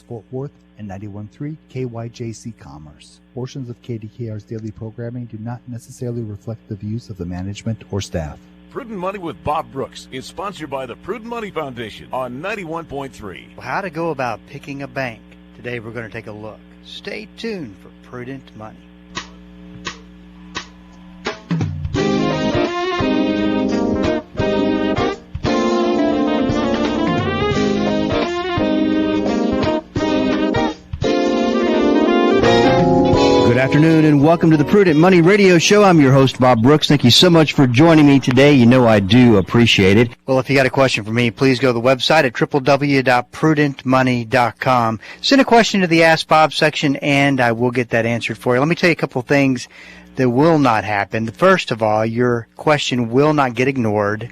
Fort Worth, and 91.3 KYJC Commerce. Portions of KDKR's daily programming do not necessarily reflect the views of the management or staff. Prudent Money with Bob Brooks is sponsored by the Prudent Money Foundation on 91.3. How to go about picking a bank. Today we're going to take a look. Stay tuned for Prudent Money. Good afternoon and welcome to the Prudent Money Radio Show. I'm your host, Bob Brooks. Thank you so much for joining me today. You know I do appreciate it. Well, if you got a question for me, please go to the website at www.prudentmoney.com. Send a question to the Ask Bob section and I will get that answered for you. Let me tell you a couple of things that will not happen. First of all, your question will not get ignored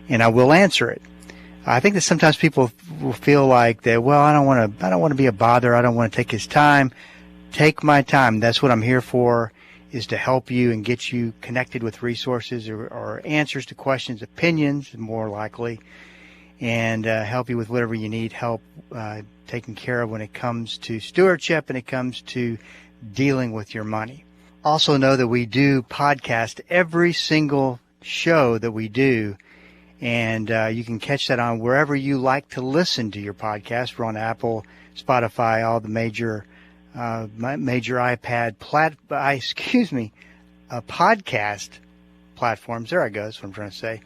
and I will answer it. I think that sometimes people will feel like that, well, I don't want to be a bother. I don't want to take his time. Take my time. That's what I'm here for, is to help you and get you connected with resources or answers to questions, opinions, more likely, and help you with whatever you need help taking care of when it comes to stewardship and it comes to dealing with your money. Also know that we do podcast every single show that we do, and you can catch that on wherever you like to listen to your podcast. We're on Apple, Spotify, all the major iPad podcast platforms. There I go. That's what I'm trying to say.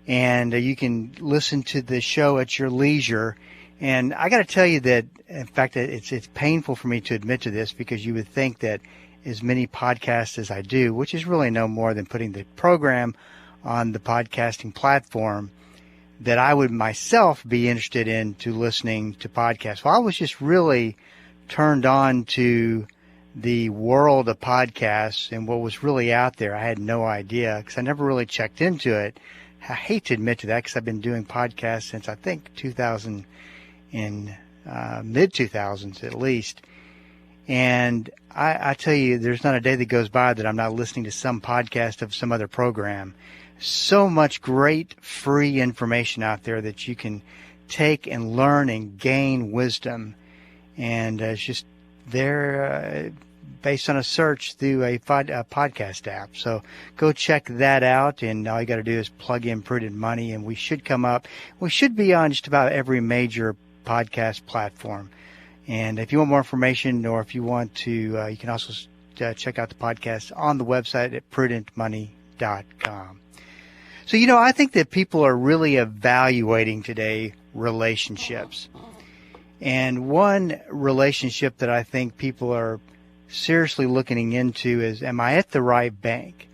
And you can listen to the show at your leisure. And I got to tell you that, in fact, it's painful for me to admit to this, because you would think that as many podcasts as I do, which is really no more than putting the program on the podcasting platform, that I would myself be interested in to listening to podcasts. Well, I was just really turned on to the world of podcasts and what was really out there. I had no idea because I never really checked into it. I hate to admit to that because I've been doing podcasts since I think 2000, in mid-2000s at least. And I tell you, there's not a day that goes by that I'm not listening to some podcast of some other program. So much great free information out there that you can take and learn and gain wisdom. And it's just there based on a search through a podcast app. So go check that out, and all you got to do is plug in Prudent Money, and we should come up. We should be on just about every major podcast platform. And if you want more information, or if you want to, you can also check out the podcast on the website at prudentmoney.com. So, I think that people are really evaluating today relationships. And one relationship that I think people are seriously looking into is, am I at the right bank?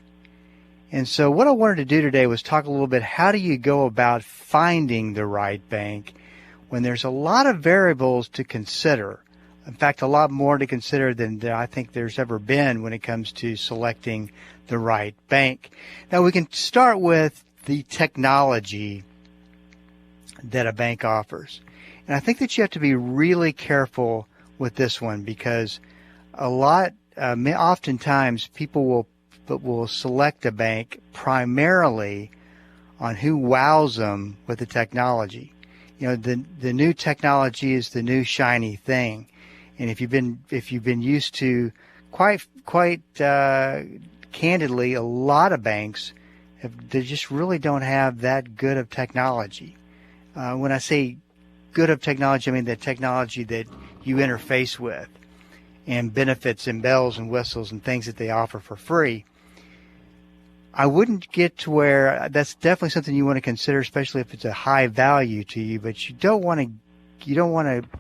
And so what I wanted to do today was talk a little bit, how do you go about finding the right bank when there's a lot of variables to consider? In fact, a lot more to consider than I think there's ever been when it comes to selecting the right bank. Now, we can start with the technology that a bank offers. And I think that you have to be really careful with this one, because oftentimes people will select a bank primarily on who wows them with the technology. The new technology is the new shiny thing, and if you've been used to quite candidly, a lot of banks they just really don't have that good of technology. When I say good of technology, I mean the technology that you interface with, and benefits and bells and whistles and things that they offer for free. I wouldn't get to where that's definitely something you want to consider, especially if it's a high value to you, but you don't want to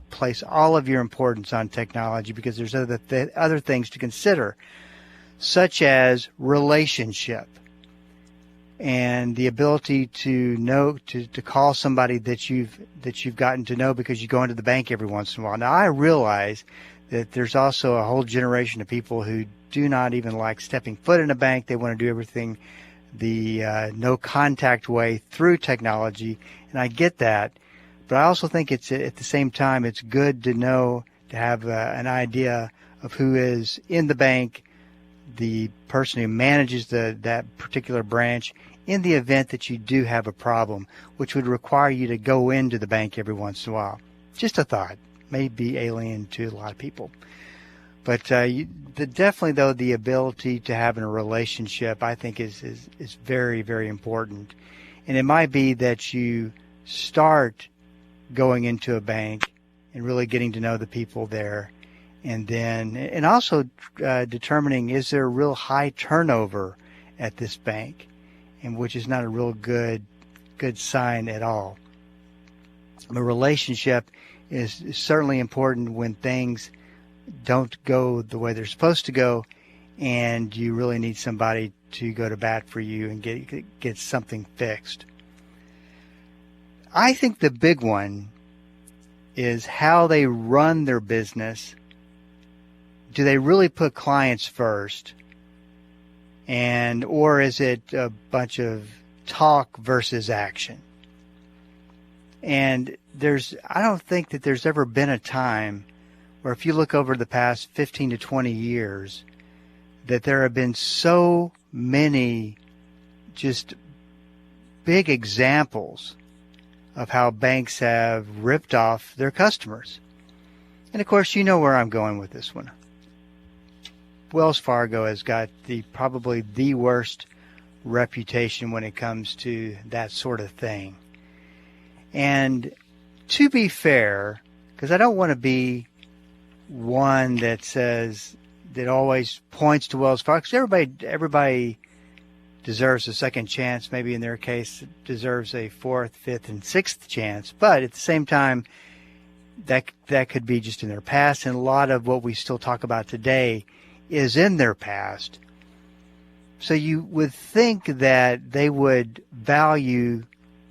place all of your importance on technology, because there's other things to consider, such as relationship and the ability to know to call somebody that you've gotten to know because you go into the bank every once in a while. Now, I realize that there's also a whole generation of people who do not even like stepping foot in a bank. They want to do everything the no contact way through technology, and I get that. But I also think it's at the same time it's good to know, to have an idea of who is in the bank, the person who manages that particular branch, in the event that you do have a problem, which would require you to go into the bank every once in a while. Just a thought. may be alien to a lot of people. But definitely, though, the ability to have a relationship, I think, is very, very important. And it might be that you start going into a bank and really getting to know the people there, and also determining, is there a real high turnover at this bank, and which is not a real good sign at all. The relationship is certainly important when things don't go the way they're supposed to go, and you really need somebody to go to bat for you and get something fixed. I think the big one is how they run their business. Do they really put clients first? Or is it a bunch of talk versus action? And I don't think that there's ever been a time where, if you look over the past 15 to 20 years, that there have been so many just big examples of how banks have ripped off their customers. And of course, you know where I'm going with this one. Wells Fargo has got probably the worst reputation when it comes to that sort of thing. And to be fair, because I don't want to be one that always points to Wells Fargo, because everybody deserves a second chance, maybe in their case deserves a fourth, fifth, and sixth chance. But at the same time, that could be just in their past, and a lot of what we still talk about today is in their past. So you would think that they would value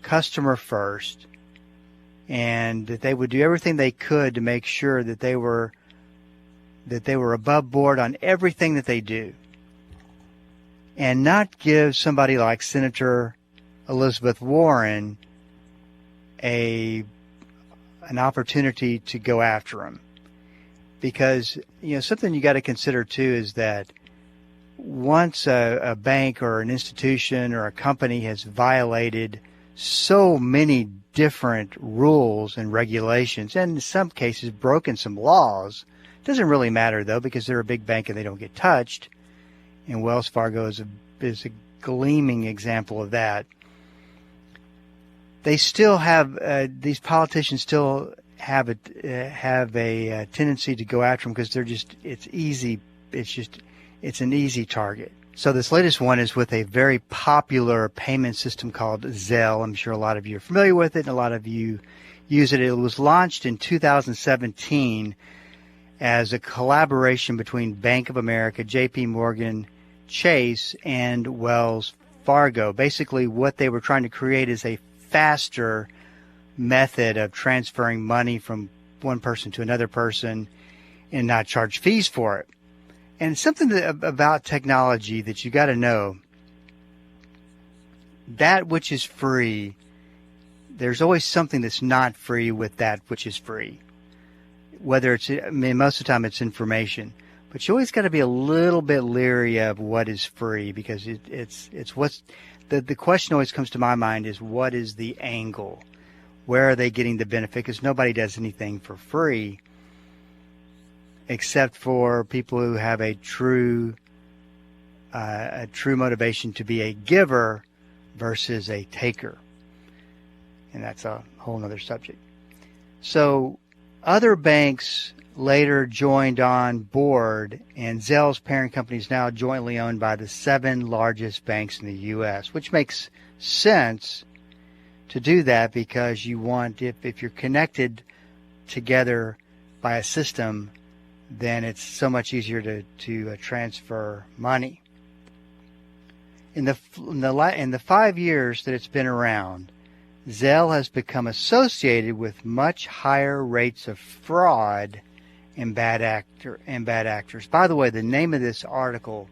customer first, and that they would do everything they could to make sure that they were above board on everything that they do, and not give somebody like Senator Elizabeth Warren an opportunity to go after them. Because, something you got to consider too is that once a bank or an institution or a company has violated so many different rules and regulations, and in some cases broken some laws, it doesn't really matter though, because they're a big bank and they don't get touched. And Wells Fargo is a gleaming example of that. They still have these politicians still have a tendency to go after them because it's easy. It's an easy target. So this latest one is with a very popular payment system called Zelle. I'm sure a lot of you are familiar with it, and a lot of you use it. It was launched in 2017 as a collaboration between Bank of America, JP Morgan Chase, and Wells Fargo. Basically, what they were trying to create is a faster method of transferring money from one person to another person and not charge fees for it. And something about technology that you got to know, that which is free, there's always something that's not free with that which is free. Whether most of the time it's information, but you always got to be a little bit leery of what is free, because it's what's the question always comes to my mind is, what is the angle? Where are they getting the benefit? Because nobody does anything for free except for people who have a true motivation to be a giver versus a taker. And that's a whole other subject. So other banks later joined on board, and Zelle's parent company is now jointly owned by the 7 largest banks in the U.S., which makes sense to do that, because you want, if you're connected together by a system, then it's so much easier to transfer money. In the 5 years that it's been around, Zelle has become associated with much higher rates of fraud and bad actors. By the way, the name of this article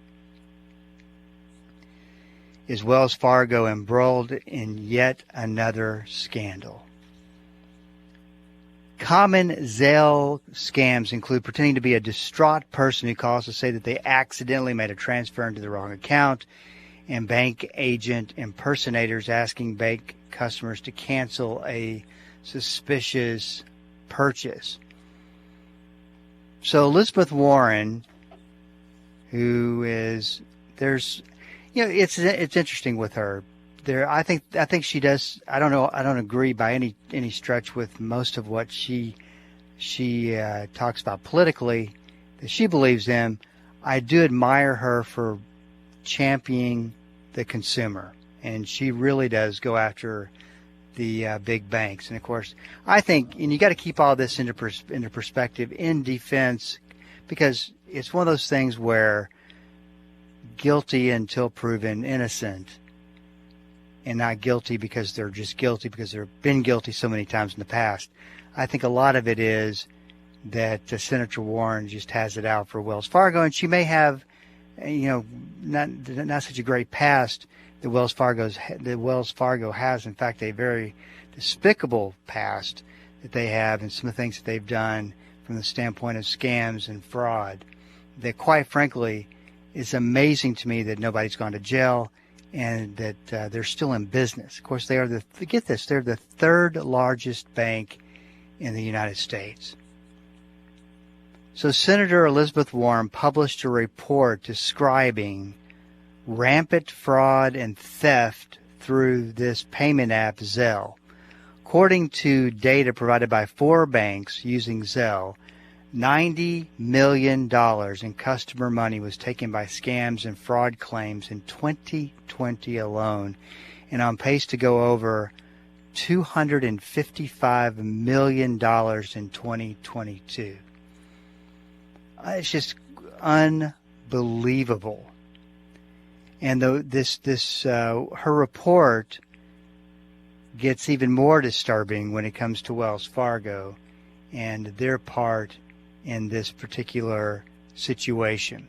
is Wells Fargo embroiled in yet another scandal. Common Zelle scams include pretending to be a distraught person who calls to say that they accidentally made a transfer into the wrong account, and bank agent impersonators asking bank customers to cancel a suspicious purchase. So Elizabeth Warren, who is it's interesting with her. I think she does. I don't agree by any stretch with most of what she talks about politically that she believes in. I do admire her for championing the consumer, and she really does go after the big banks. And of course, I think, and you got to keep all this into perspective in defense, because it's one of those things where guilty until proven innocent, and not guilty because they're just guilty because they've been guilty so many times in the past. I think a lot of it is that Senator Warren just has it out for Wells Fargo, and she may have, not such a great past. The Wells Fargo has, in fact, a very despicable past that they have, and some of the things that they've done from the standpoint of scams and fraud. That, quite frankly, is amazing to me that nobody's gone to jail and that they're still in business. Of course, they're the third largest bank in the United States. So Senator Elizabeth Warren published a report describing rampant fraud and theft through this payment app, Zelle. According to data provided by 4 banks using Zelle, $90 million in customer money was taken by scams and fraud claims in 2020 alone, and on pace to go over $255 million in 2022. It's just unbelievable. And her report gets even more disturbing when it comes to Wells Fargo and their part in this particular situation,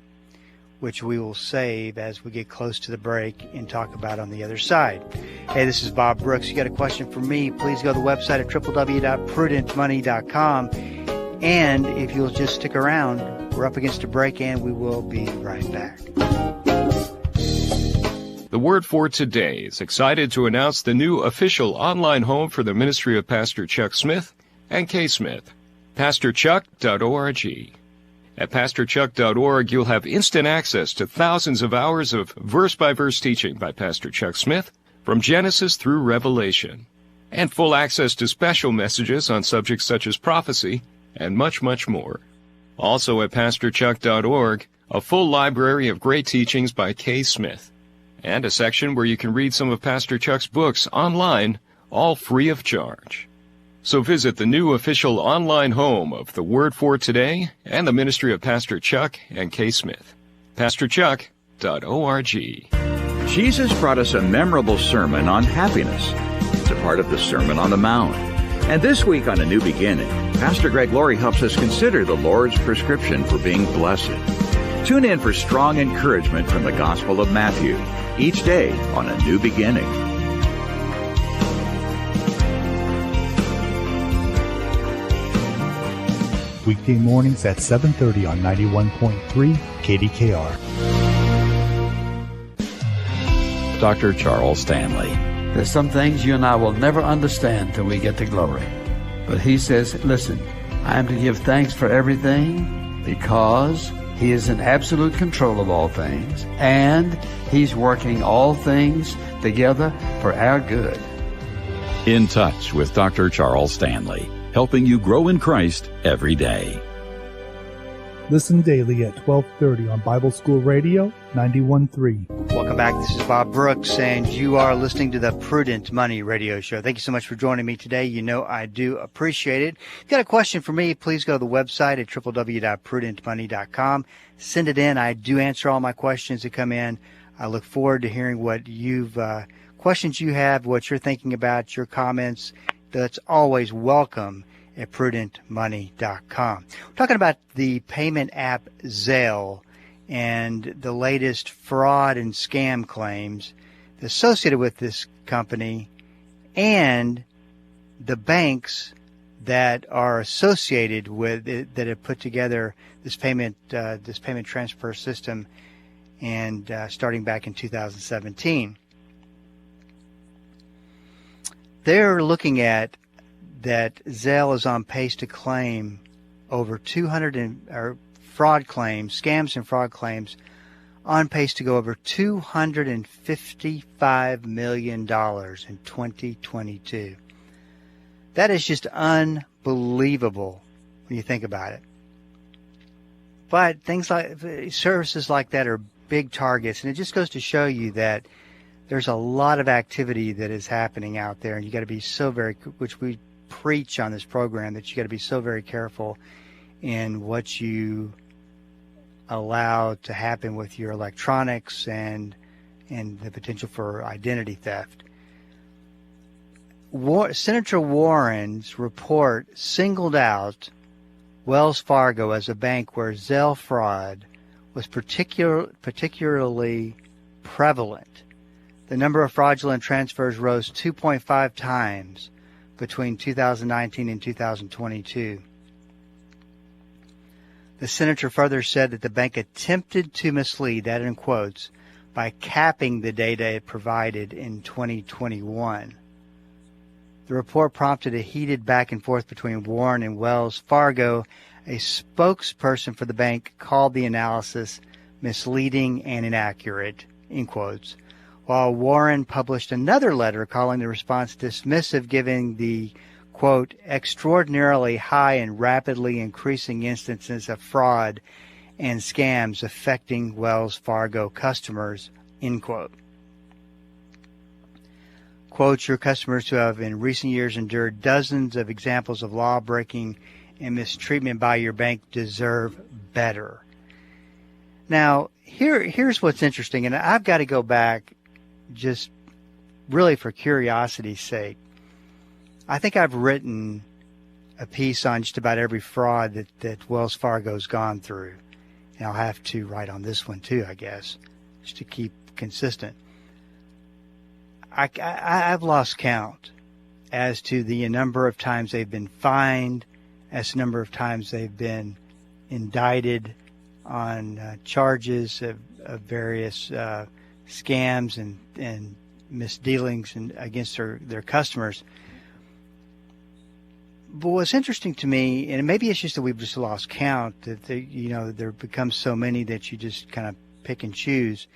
which we will save as we get close to the break and talk about on the other side. Hey, this is Bob Brooks. You got a question for me, please go to the website at www.prudentmoney.com. And if you'll just stick around, we're up against a break and we will be right back. The Word for Today is excited to announce the new official online home for the ministry of Pastor Chuck Smith and Kay Smith, pastorchuck.org. At pastorchuck.org, you'll have instant access to thousands of hours of verse-by-verse teaching by Pastor Chuck Smith from Genesis through Revelation, and full access to special messages on subjects such as prophecy and much, much more. Also at pastorchuck.org, a full library of great teachings by Kay Smith, and a section where you can read some of Pastor Chuck's books online, all free of charge. So visit the new official online home of the Word for Today and the ministry of Pastor Chuck and Kay Smith, pastorchuck.org. Jesus brought us a memorable sermon on happiness. It's a part of the Sermon on the Mount. And this week on A New Beginning, Pastor Greg Laurie helps us consider the Lord's prescription for being blessed. Tune in for strong encouragement from the Gospel of Matthew each day on A New Beginning. Weekday mornings at 7:30 on 91.3 KDKR. Dr. Charles Stanley. There's some things you and I will never understand till we get to glory. But he says, listen, I am to give thanks for everything because he is in absolute control of all things, and he's working all things together for our good. In Touch with Dr. Charles Stanley, helping you grow in Christ every day. Listen daily at 12:30 on Bible School Radio 91.3. Welcome back. This is Bob Brooks, and you are listening to the Prudent Money Radio Show. Thank you so much for joining me today. You know I do appreciate it. If you've got a question for me, please go to the website at www.prudentmoney.com. Send it in. I do answer all my questions that come in. I look forward to hearing what questions you have, what you're thinking about, your comments. That's always welcome at prudentmoney.com. We're talking about the payment app Zelle and the latest fraud and scam claims associated with this company and the banks that are associated with it that have put together this payment transfer system and starting back in 2017. They're looking at that Zelle is on pace to claim over 200 fraud claims, scams and fraud claims, on pace to go over $255 million in 2022. That is just unbelievable when you think about it. But things like services like that are big targets, and it just goes to show you that there's a lot of activity that is happening out there, and you got to be so very, which we preach on this program, that you got to be so very careful in what you allow to happen with your electronics and the potential for identity theft. Senator Warren's report singled out Wells Fargo as a bank where Zelle fraud was particularly prevalent. The number of fraudulent transfers rose 2.5 times between 2019 and 2022. The senator further said that the bank attempted to mislead, that in quotes, by capping the data it provided in 2021. The report prompted a heated back and forth between Warren and Wells Fargo. A spokesperson for the bank called the analysis misleading and inaccurate, in quotes, while Warren published another letter calling the response dismissive, giving the, quote, extraordinarily high and rapidly increasing instances of fraud and scams affecting Wells Fargo customers, end quote. Quote, your customers who have in recent years endured dozens of examples of law-breaking and mistreatment by your bank deserve better. Now, here's what's interesting, and I've got to go back just really for curiosity's sake. I think I've written a piece on just about every fraud that Wells Fargo's gone through. And I'll have to write on this one too, I guess, just to keep consistent. I've lost count as to the number of times they've been fined, as the number of times they've been indicted on charges of various scams and misdealings against their customers. But what's interesting to me, and maybe it's just that we've just lost count, that there becomes so many that you just kind of pick and choose.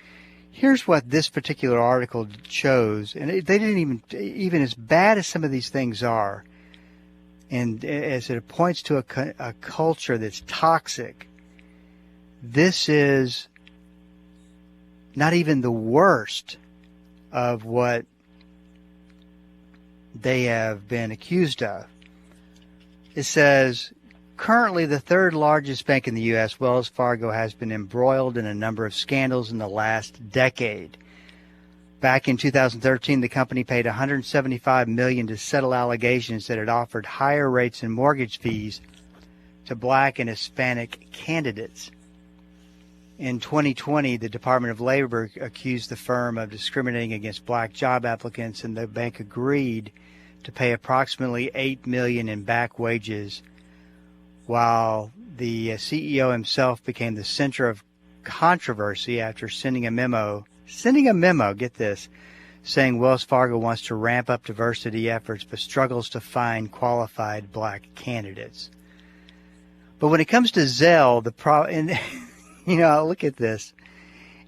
Here's what this particular article shows, and they didn't even as bad as some of these things are, and as it points to a culture that's toxic, this is not even the worst of what they have been accused of. It says, currently the third largest bank in the U.S., Wells Fargo, has been embroiled in a number of scandals in the last decade. Back in 2013, the company paid $175 million to settle allegations that it offered higher rates and mortgage fees to black and Hispanic candidates. In 2020, the Department of Labor accused the firm of discriminating against black job applicants, and the bank agreed to pay approximately $8 million in back wages, while the CEO himself became the center of controversy after sending a memo, get this, saying Wells Fargo wants to ramp up diversity efforts but struggles to find qualified black candidates. But when it comes to Zelle, look at this.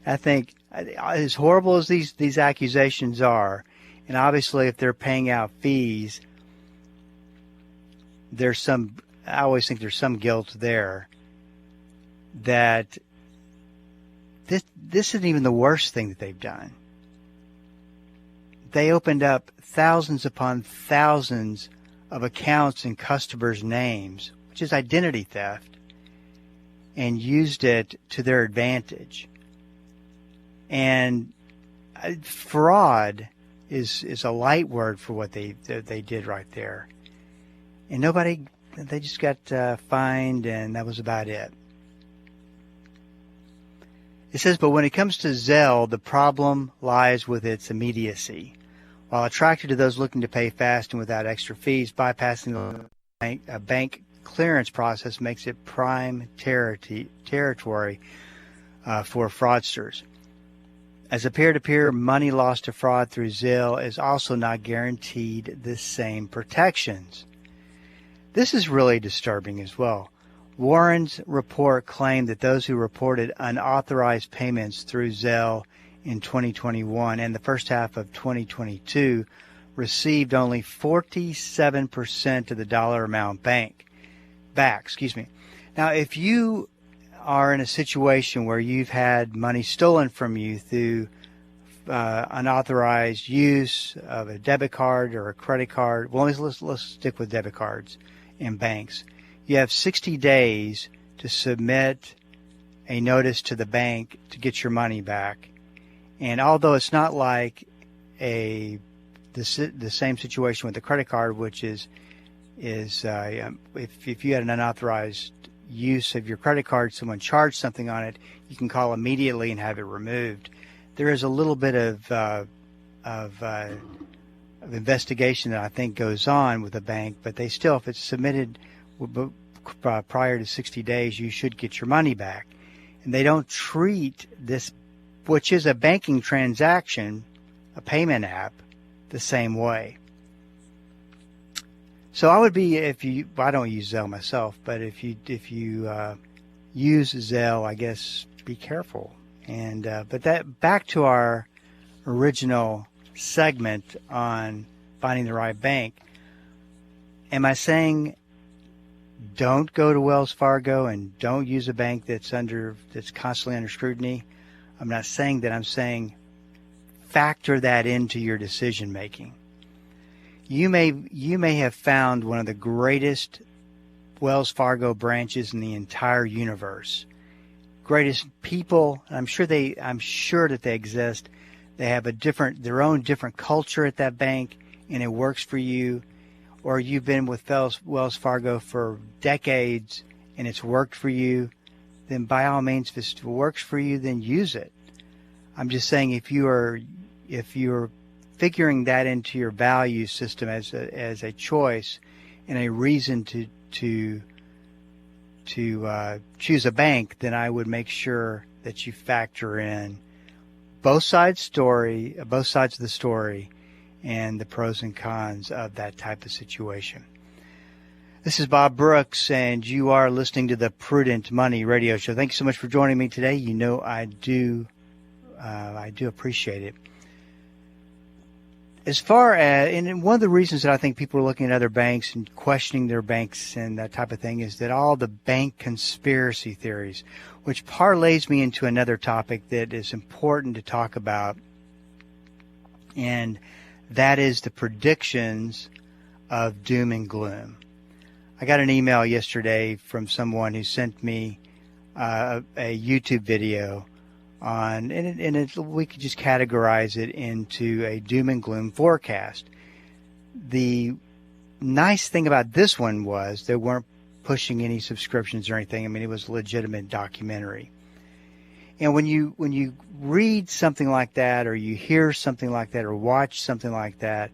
I think as horrible as these accusations are, and obviously if they're paying out fees, I always think there's some guilt there, that this isn't even the worst thing that they've done. They opened up thousands upon thousands of accounts and customers' names, which is identity theft, and used it to their advantage. And fraud is a light word for what they did right there. And they just got fined, and that was about it. It says, but when it comes to Zelle, the problem lies with its immediacy. While attractive to those looking to pay fast and without extra fees, bypassing a bank clearance process makes it prime territory for fraudsters. As a peer-to-peer, money lost to fraud through Zelle is also not guaranteed the same protections. This is really disturbing as well. Warren's report claimed that those who reported unauthorized payments through Zelle in 2021 and the first half of 2022 received only 47% of the dollar amount back. Now, if you are in a situation where you've had money stolen from you through unauthorized use of a debit card or a credit card, well, let's stick with debit cards and banks. You have 60 days to submit a notice to the bank to get your money back. And although it's not like the same situation with the credit card, which is if you had an unauthorized use of your credit card, someone charged something on it, you can call immediately and have it removed. There is a little bit of investigation that I think goes on with the bank, but they still, if it's submitted prior to 60 days, you should get your money back. And they don't treat this, which is a banking transaction, a payment app, the same way. So I would be, I don't use Zelle myself, but if you use Zelle, I guess be careful. And but that, back to our original segment on finding the right bank. Am I saying don't go to Wells Fargo and don't use a bank that's constantly under scrutiny? I'm not saying that. I'm saying factor that into your decision making. You may have found one of the greatest Wells Fargo branches in the entire universe. Greatest people. I'm sure that they exist. They have their own different culture at that bank, and it works for you. Or you've been with Wells Fargo for decades and it's worked for you, then by all means, if it works for you, then use it. I'm just saying, if you're figuring that into your value system as a choice and a reason to choose a bank, then I would make sure that you factor in both sides of the story and the pros and cons of that type of situation. This is Bob Brooks, and you are listening to the Prudent Money Radio Show. Thank you so much for joining me today. You know I do appreciate it. As far as, and one of the reasons that I think people are looking at other banks and questioning their banks and that type of thing is that all the bank conspiracy theories, which parlays me into another topic that is important to talk about, and that is the predictions of doom and gloom. I got an email yesterday from someone who sent me a YouTube video on, we could just categorize it into a doom and gloom forecast. The nice thing about this one was they weren't pushing any subscriptions or anything. I mean, it was a legitimate documentary. And when you read something like that, or you hear something like that, or watch something like that,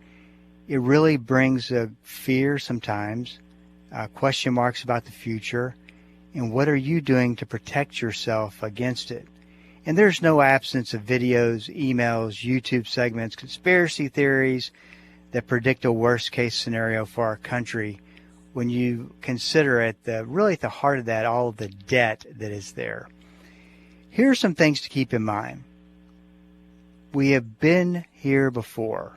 it really brings a fear sometimes, question marks about the future, and what are you doing to protect yourself against it? And there's no absence of videos, emails, YouTube segments, conspiracy theories that predict a worst-case scenario for our country when you consider really at the heart of that, all of the debt that is there. Here are some things to keep in mind. We have been here before.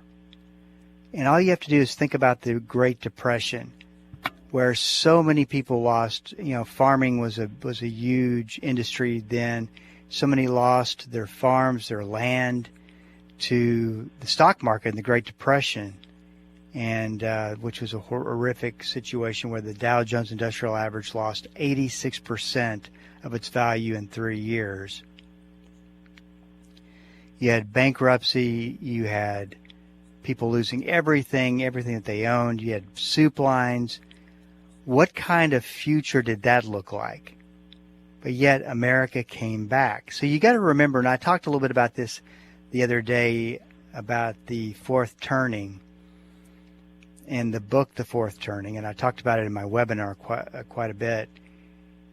And all you have to do is think about the Great Depression, where so many people lost, farming was a huge industry then. So many lost their farms, their land to the stock market in the Great Depression, and which was a horrific situation where the Dow Jones Industrial Average lost 86% of its value in 3 years. You had bankruptcy, you had people losing everything that they owned, you had soup lines. What kind of future did that look like? But yet America came back. So you got to remember, and I talked a little bit about this the other day about the fourth turning in the book, The Fourth Turning, and I talked about it in my webinar quite a bit,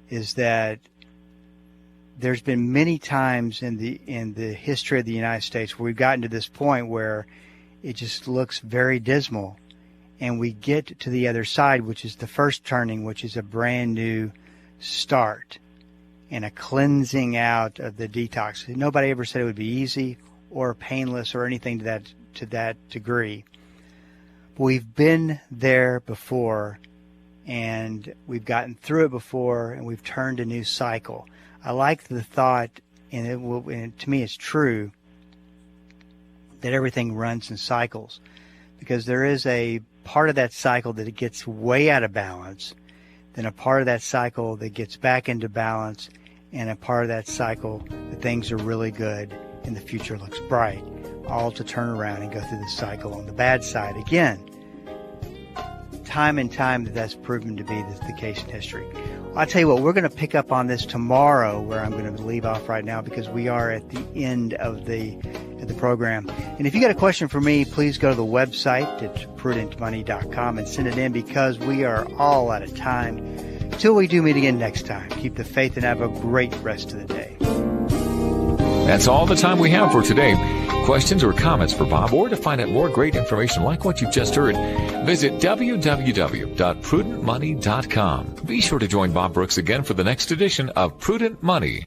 is that there's been many times in the history of the United States where we've gotten to this point where it just looks very dismal, and we get to the other side, which is the first turning, which is a brand new start and a cleansing out of the detox. Nobody ever said it would be easy or painless or anything to that degree. But we've been there before, and we've gotten through it before, and we've turned a new cycle. I like the thought, and to me it's true, that everything runs in cycles, because there is a part of that cycle that it gets way out of balance, then a part of that cycle that gets back into balance, and a part of that cycle that things are really good and the future looks bright, all to turn around and go through the cycle on the bad side again. Time and time that's proven to be the case in history. I'll tell you what, we're going to pick up on this tomorrow, where I'm going to leave off right now because we are at the end of the program. And if you got a question for me, please go to the website at prudentmoney.com and send it in, because we are all out of time. Until we do meet again next time, keep the faith and have a great rest of the day. That's all the time we have for today. Questions or comments for Bob, or to find out more great information like what you've just heard, visit www.prudentmoney.com. Be sure to join Bob Brooks again for the next edition of Prudent Money.